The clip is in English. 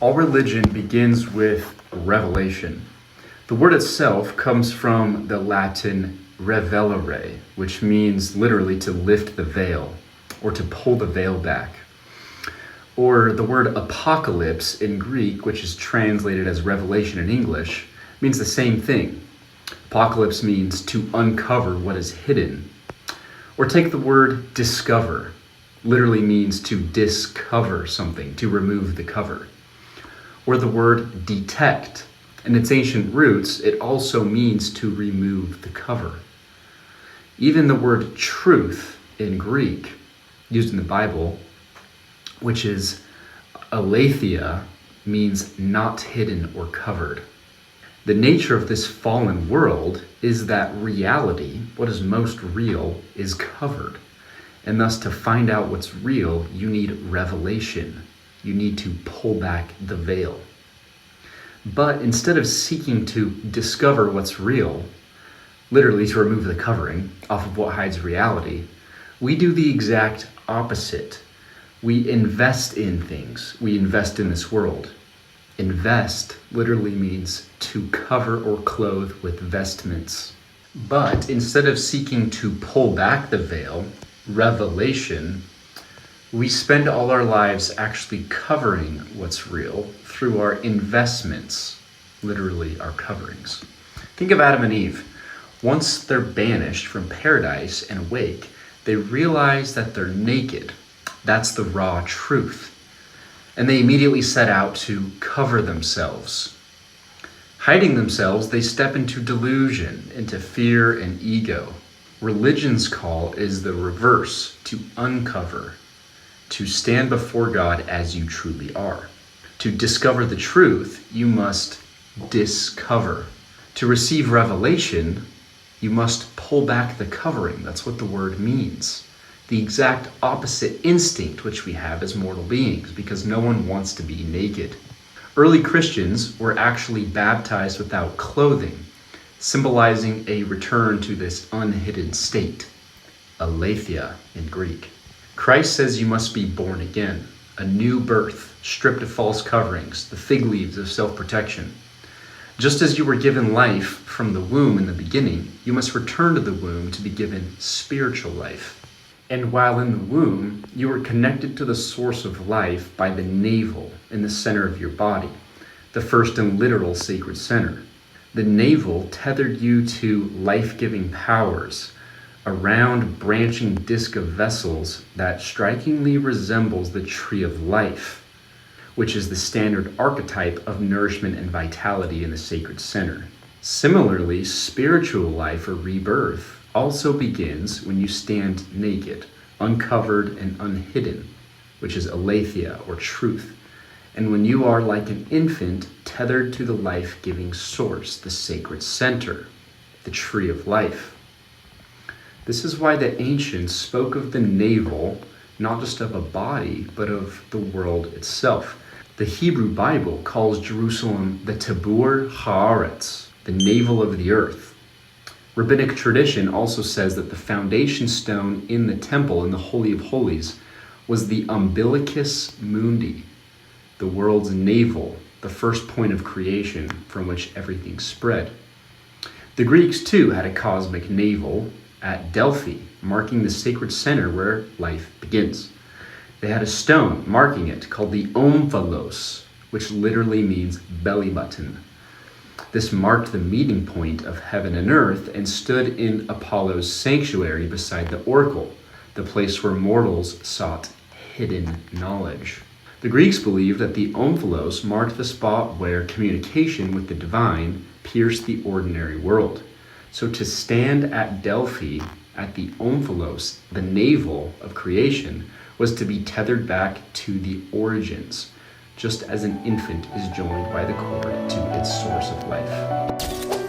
All religion begins with revelation. The word itself comes from the Latin revelare, which means literally to lift the veil or to pull the veil back. Or the word apocalypse in Greek, which is translated as revelation in English, means the same thing. Apocalypse means to uncover what is hidden. Or take the word discover, literally means to discover something, to remove the cover. Or the word detect. In its ancient roots, it also means to remove the cover. Even the word truth in Greek, used in the Bible, which is aletheia, means not hidden or covered. The nature of this fallen world is that reality, what is most real, is covered. And thus, to find out what's real, you need revelation. You need to pull back the veil. But instead of seeking to discover what's real, literally to remove the covering off of what hides reality, we do the exact opposite. We invest in things. We invest in this world. Invest literally means to cover or clothe with vestments. But instead of seeking to pull back the veil, revelation, we spend all our lives actually covering what's real through our investments, literally our coverings. Think of Adam and Eve. Once they're banished from paradise and awake, they realize that they're naked. That's the raw truth. And they immediately set out to cover themselves. Hiding themselves, they step into delusion, into fear and ego. Religion's call is the reverse, to uncover, to stand before God as you truly are. To discover the truth, you must discover. To receive revelation, you must pull back the covering. That's what the word means. The exact opposite instinct which we have as mortal beings, because no one wants to be naked. Early Christians were actually baptized without clothing, symbolizing a return to this unhidden state, aletheia in Greek. Christ says you must be born again, a new birth, stripped of false coverings, the fig leaves of self-protection. Just as you were given life from the womb in the beginning, you must return to the womb to be given spiritual life. And while in the womb, you were connected to the source of life by the navel in the center of your body, the first and literal sacred center. The navel tethered you to life-giving powers, a round branching disc of vessels that strikingly resembles the tree of life, which is the standard archetype of nourishment and vitality in the sacred center. Similarly, spiritual life or rebirth also begins when you stand naked, uncovered and unhidden, which is aletheia or truth, and when you are like an infant tethered to the life-giving source, the sacred center, the tree of life. This is why the ancients spoke of the navel, not just of a body, but of the world itself. The Hebrew Bible calls Jerusalem the Tabur Haaretz, the navel of the earth. Rabbinic tradition also says that the foundation stone in the temple, in the Holy of Holies, was the umbilicus mundi, the world's navel, the first point of creation from which everything spread. The Greeks too had a cosmic navel at Delphi, marking the sacred center where life begins. They had a stone marking it called the omphalos, which literally means belly button. This marked the meeting point of heaven and earth and stood in Apollo's sanctuary beside the oracle, the place where mortals sought hidden knowledge. The Greeks believed that the omphalos marked the spot where communication with the divine pierced the ordinary world. So to stand at Delphi, at the omphalos, the navel of creation, was to be tethered back to the origins, just as an infant is joined by the cord to its source of life.